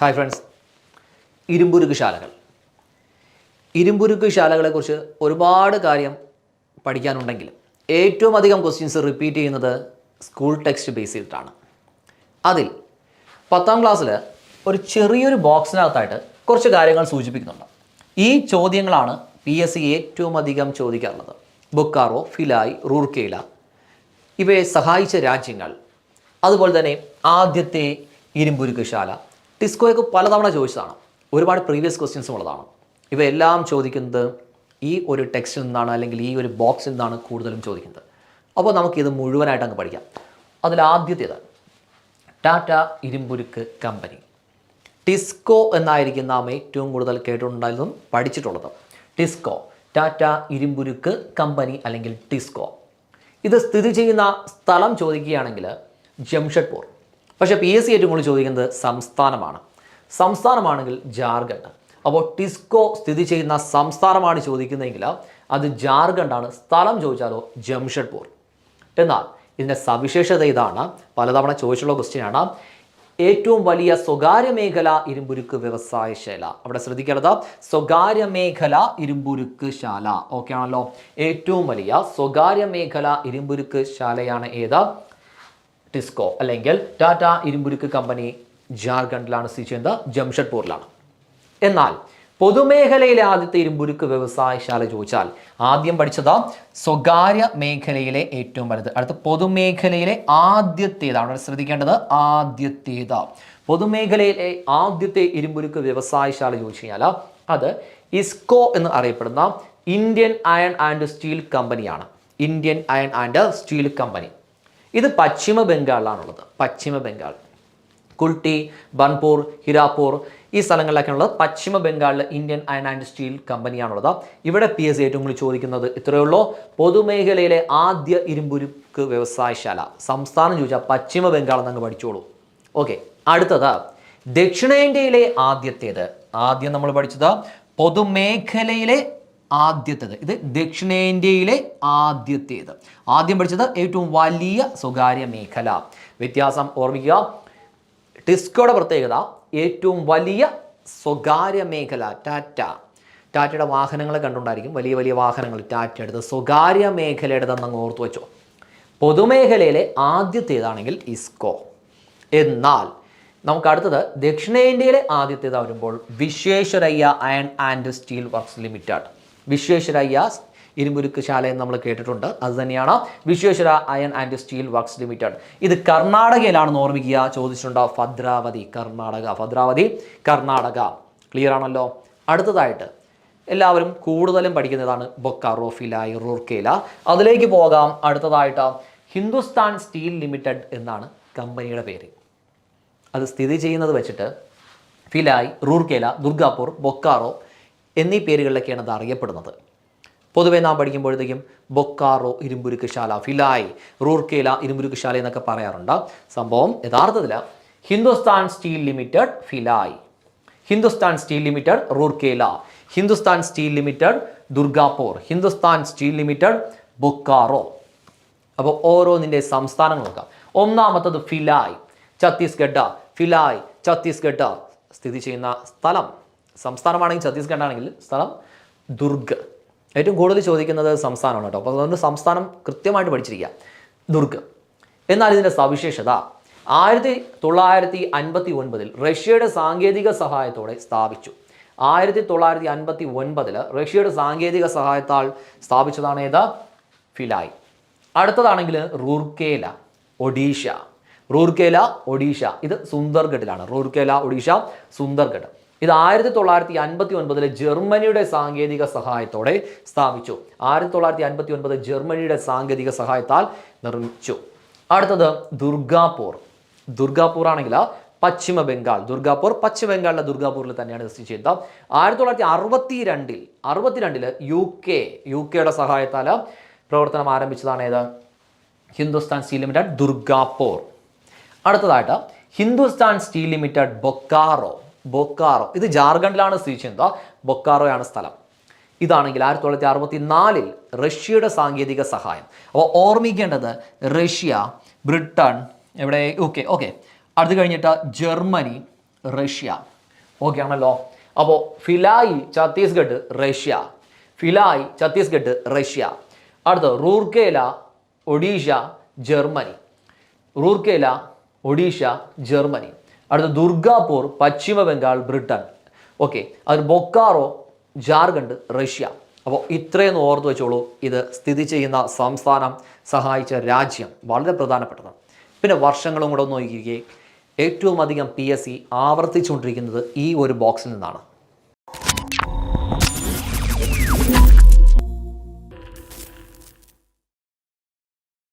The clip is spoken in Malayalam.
ഹായ് ഫ്രണ്ട്സ്, ഇരുമ്പുരുക്ക് ശാലകൾ. ഇരുമ്പുരുക്ക് ശാലകളെക്കുറിച്ച് ഒരുപാട് കാര്യം പഠിക്കാനുണ്ടെങ്കിലും ഏറ്റവും അധികം ക്വസ്റ്റ്യൻസ് റിപ്പീറ്റ് ചെയ്യുന്നത് സ്കൂൾ ടെക്സ്റ്റ് ബേസ് ചെയ്തിട്ടാണ്. അതിൽ 10ാം ക്ലാസ്സിൽ ഒരു ചെറിയൊരു ബോക്സിനകത്തായിട്ട് കുറച്ച് കാര്യങ്ങൾ സൂചിപ്പിക്കുന്നുണ്ട്. ഈ ചോദ്യങ്ങളാണ് PSC ഏറ്റവും അധികം ചോദിക്കാറുള്ളത്. ബൊക്കാറോ, ഫിലായ്, റൂർക്കേല ഇവയെ സഹായിച്ച രാജ്യങ്ങൾ, അതുപോലെ തന്നെ ആദ്യത്തെ ഇരുമ്പുരുക്ക് ശാല. ടിസ്കോയൊക്കെ പലതവണ ചോദിച്ചതാണ്, ഒരുപാട് പ്രീവിയസ് ക്വസ്റ്റ്യൻസും ഉള്ളതാണ്. ഇവയെല്ലാം ചോദിക്കുന്നത് ഈ ഒരു ടെക്സ്റ്റിൽ നിന്നാണ്, അല്ലെങ്കിൽ ഈ ഒരു ബോക്സിൽ നിന്നാണ് കൂടുതലും ചോദിക്കുന്നത്. അപ്പോൾ നമുക്കിത് മുഴുവനായിട്ട് അങ്ങ് പഠിക്കാം. അതിലാദ്യത്തേത് ടാറ്റ ഇരുമ്പുരുക്ക് കമ്പനി. ടിസ്കോ എന്നായിരിക്കും നാം ഏറ്റവും കൂടുതൽ കേട്ടിട്ടുണ്ടായതും പഠിച്ചിട്ടുള്ളത്. ടിസ്കോ, ടാറ്റ ഇരുമ്പുരുക്ക് കമ്പനി അല്ലെങ്കിൽ ടിസ്കോ. ഇത് സ്ഥിതി ചെയ്യുന്ന സ്ഥലം ചോദിക്കുകയാണെങ്കിൽ ജംഷഡ്പൂർ. പക്ഷേ PSC ഏറ്റവും കൂടുതൽ ചോദിക്കുന്നത് സംസ്ഥാനമാണ്. സംസ്ഥാനമാണെങ്കിൽ ജാർഖണ്ഡ്. അപ്പോൾ ടിസ്കോ സ്ഥിതി ചെയ്യുന്ന സംസ്ഥാനമാണ് ചോദിക്കുന്നതെങ്കിൽ അത് ജാർഖണ്ഡാണ്. സ്ഥലം ചോദിച്ചാലോ ജംഷഡ്പൂർ. എന്നാൽ ഇതിൻ്റെ സവിശേഷത ഇതാണ്, പലതവണ ചോദിച്ചുള്ള ക്വസ്റ്റ്യനാണ്. ഏറ്റവും വലിയ സ്വകാര്യ മേഖല ഇരുമ്പുരുക്ക് വ്യവസായശാല. അവിടെ ശ്രദ്ധിക്കേണ്ടത് സ്വകാര്യ മേഖല ഇരുമ്പുരുക്ക് ശാല. ഓക്കെ ആണല്ലോ. ഏറ്റവും വലിയ സ്വകാര്യ മേഖല ഇരുമ്പുരുക്ക് ശാലയാണ് ഏത്? ടിസ്കോ അല്ലെങ്കിൽ ടാറ്റ ഇരുമ്പുരുക്ക് കമ്പനി. ജാർഖണ്ഡിലാണ് സ്ഥിതി ചെയ്യുന്നത്, ജംഷഡ്പൂരിലാണ്. എന്നാൽ പൊതുമേഖലയിലെ ആദ്യത്തെ ഇരുമ്പുരുക്ക് വ്യവസായശാല ചോദിച്ചാൽ ആദ്യം പഠിച്ചത് സ്വകാര്യ മേഖലയിലെ ഏറ്റവും വലുത്. അടുത്ത പൊതുമേഖലയിലെ ആദ്യത്തേതാണ് ശ്രദ്ധിക്കേണ്ടത്. ആദ്യത്തേത് പൊതുമേഖലയിലെ ആദ്യത്തെ ഇരുമ്പുരുക്ക് വ്യവസായശാല ചോദിച്ചു കഴിഞ്ഞാൽ അത് ഇസ്കോ എന്ന് അറിയപ്പെടുന്ന ഇന്ത്യൻ അയൺ ആൻഡ് സ്റ്റീൽ കമ്പനിയാണ്. Indian iron and steel company. ഇത് പശ്ചിമ ബംഗാളിലാണുള്ളത്. പശ്ചിമ ബംഗാൾ, കുൾട്ടി, ബൺപൂർ, ഹിരാപൂർ ഈ സ്ഥലങ്ങളിലൊക്കെയുള്ളത് പശ്ചിമ ബംഗാളിലെ ഇന്ത്യൻ അയൺ ആൻഡ് സ്റ്റീൽ കമ്പനിയാണുള്ളത്. ഇവിടെ PSC ഏറ്റവും കൂടുതൽ ചോദിക്കുന്നത് ഇത്രയേ ഉള്ളൂ, പൊതുമേഖലയിലെ ആദ്യ ഇരുമ്പുരുക്ക് വ്യവസായശാല. സംസ്ഥാനം ചോദിച്ചാൽ പശ്ചിമ ബംഗാൾ എന്നങ്ങ് പഠിച്ചോളൂ. ഓക്കെ, അടുത്തത് ദക്ഷിണേന്ത്യയിലെ ആദ്യത്തേത്. ആദ്യം നമ്മൾ പഠിച്ചത് പൊതുമേഖലയിലെ ആദ്യത്തേത്. ഇത് ദക്ഷിണേന്ത്യയിലെ ആദ്യത്തേത്. ആദ്യം പഠിച്ചത് ഏറ്റവും വലിയ സ്വകാര്യ മേഖല. വ്യത്യാസം ഓർമ്മിക്കുക. ടിസ്കോയുടെ പ്രത്യേകത ഏറ്റവും വലിയ സ്വകാര്യ മേഖല. ടാറ്റയുടെ വാഹനങ്ങൾ കണ്ടുകൊണ്ടായിരിക്കും, വലിയ വലിയ വാഹനങ്ങൾ ടാറ്റ എടുത്ത്. സ്വകാര്യ മേഖലയുടേതെന്നങ്ങ് ഓർത്തു വെച്ചോ. പൊതുമേഖലയിലെ ആദ്യത്തേതാണെങ്കിൽ ഇസ്കോ. എന്നാൽ നമുക്ക് അടുത്തത് ദക്ഷിണേന്ത്യയിലെ ആദ്യത്തേത് വരുമ്പോൾ Visvesvaraya iron and steel works limited. Visvesvaraya ഇരുമ്പുരുക്ക് ശാല എന്ന് നമ്മൾ കേട്ടിട്ടുണ്ട്. അത് തന്നെയാണ് Visvesvara iron and steel works limited. ഇത് കർണാടകയിലാണെന്ന് ഓർമ്മിക്കുക. ചോദിച്ചിട്ടുണ്ട് ഭദ്രാവതി, കർണാടക. ഭദ്രാവതി, കർണാടക. ക്ലിയർ ആണല്ലോ. അടുത്തതായിട്ട് എല്ലാവരും കൂടുതലും പഠിക്കുന്നതാണ് ബൊക്കാറോ, ഫിലായ്, റൂർക്കേല. അതിലേക്ക് പോകാം. അടുത്തതായിട്ട് ഹിന്ദുസ്ഥാൻ സ്റ്റീൽ ലിമിറ്റഡ് എന്നാണ് കമ്പനിയുടെ പേര്. അത് സ്ഥിതി ചെയ്യുന്നത് വെച്ചിട്ട് ഫിലായ്, റൂർക്കേല, ദുർഗാപൂർ, ബൊക്കാറോ എന്നീ പേരുകളിലൊക്കെയാണ് അത് അറിയപ്പെടുന്നത്. പൊതുവെ നാം പഠിക്കുമ്പോഴത്തേക്കും ബൊക്കാറോ ഇരുമ്പുരുക്ക് ശാല, ഫിലായ്, റൂർക്കേല ഇരുമ്പുരുക്ക് ശാല എന്നൊക്കെ പറയാറുണ്ട്. സംഭവം യഥാർത്ഥത്തിൽ Hindustan steel limited Bhilai, Hindustan steel limited Rourkela, Hindustan steel limited Durgapur, Hindustan steel limited Bokaro. അപ്പോൾ ഓരോന്നിൻ്റെ സംസ്ഥാനങ്ങൾ നോക്കാം. ഒന്നാമത്തത് ഫിലായ്, ഛത്തീസ്ഗഡ്. ഫിലായ് ഛത്തീസ്ഗഡ് സ്ഥിതി ചെയ്യുന്ന സ്ഥലം. സംസ്ഥാനമാണെങ്കിൽ ഛത്തീസ്ഗഡ് ആണെങ്കിൽ സ്ഥലം ദുർഗ്. ഏറ്റവും കൂടുതൽ ചോദിക്കുന്നത് സംസ്ഥാനമാണ് കേട്ടോ. അപ്പോൾ അതുകൊണ്ട് സംസ്ഥാനം കൃത്യമായിട്ട് പഠിച്ചിരിക്കുക, ദുർഗ്. എന്നാൽ ഇതിൻ്റെ സവിശേഷത 1959 റഷ്യയുടെ സാങ്കേതിക സഹായത്തോടെ സ്ഥാപിച്ചു. 1959 റഷ്യയുടെ സാങ്കേതിക സഹായത്താൽ സ്ഥാപിച്ചതാണ് ഏത്? ഫിലായ്. അടുത്തതാണെങ്കിൽ റൂർക്കേല, ഒഡീഷ. റൂർക്കേല, ഒഡീഷ. ഇത് സുന്ദർഗഡിലാണ്. റൂർക്കേല, ഒഡീഷ, സുന്ദർഗഡ്. ഇത് 1959 ജർമ്മനിയുടെ സാങ്കേതിക സഹായത്തോടെ സ്ഥാപിച്ചു. 1959 ജർമ്മനിയുടെ സാങ്കേതിക സഹായത്താൽ നിർമ്മിച്ചു. അടുത്തത് ദുർഗാപൂർ. ദുർഗാപൂർ ആണെങ്കിൽ പശ്ചിമ ബംഗാൾ. ദുർഗാപൂർ പശ്ചിമ ബംഗാളിലെ ദുർഗാപൂരിൽ തന്നെയാണ് സ്ഥിതി ചെയ്യുന്നത്. 1962 യുകെയുടെ സഹായത്താൽ പ്രവർത്തനം ആരംഭിച്ചതാണ് ഏത്? Hindustan steel limited Durgapur. അടുത്തതായിട്ട് ഹിന്ദുസ്ഥാൻ സ്റ്റീൽ ലിമിറ്റഡ് ബൊക്കാറോ. ബൊക്കാറോ ഇത് ജാർഖണ്ഡിലാണ് സ്ഥിതി ചെയ്യുന്നത്. ബൊക്കാറോയാണ് സ്ഥലം. ഇതാണെങ്കിൽ 1964 റഷ്യയുടെ സാങ്കേതിക സഹായം. അപ്പോൾ ഓർമ്മിക്കേണ്ടത് റഷ്യ, ബ്രിട്ടൻ, എവിടെ UK. ഓക്കെ, അത് കഴിഞ്ഞിട്ട് ജർമ്മനി, റഷ്യ. ഓക്കെ ആണല്ലോ. അപ്പോൾ ഭിലായ് ഛത്തീസ്ഗഡ് റഷ്യ, ഭിലായ് ഛത്തീസ്ഗഡ് റഷ്യ. അടുത്ത റൂർക്കേല ഒഡീഷ ജർമ്മനി, റൂർക്കേല ഒഡീഷ ജർമ്മനി. അടുത്ത ദുർഗാപൂർ പശ്ചിമ ബംഗാൾ ബ്രിട്ടൻ. ഓക്കെ, അത് ബൊക്കാറോ ജാർഖണ്ഡ് റഷ്യ. അപ്പോൾ ഇത്രയൊന്ന് ഓർത്ത് വെച്ചോളൂ. ഇത് സ്ഥിതി ചെയ്യുന്ന സംസ്ഥാനം, സഹായിച്ച രാജ്യം വളരെ പ്രധാനപ്പെട്ടതാണ്. പിന്നെ വർഷങ്ങളും കൂടെ ഒന്ന് നോക്കിക്കേ, ഏറ്റവും അധികം PSC ആവർത്തിച്ചുകൊണ്ടിരിക്കുന്നത് ഈ ഒരു ബോക്സിൽ നിന്നാണ്.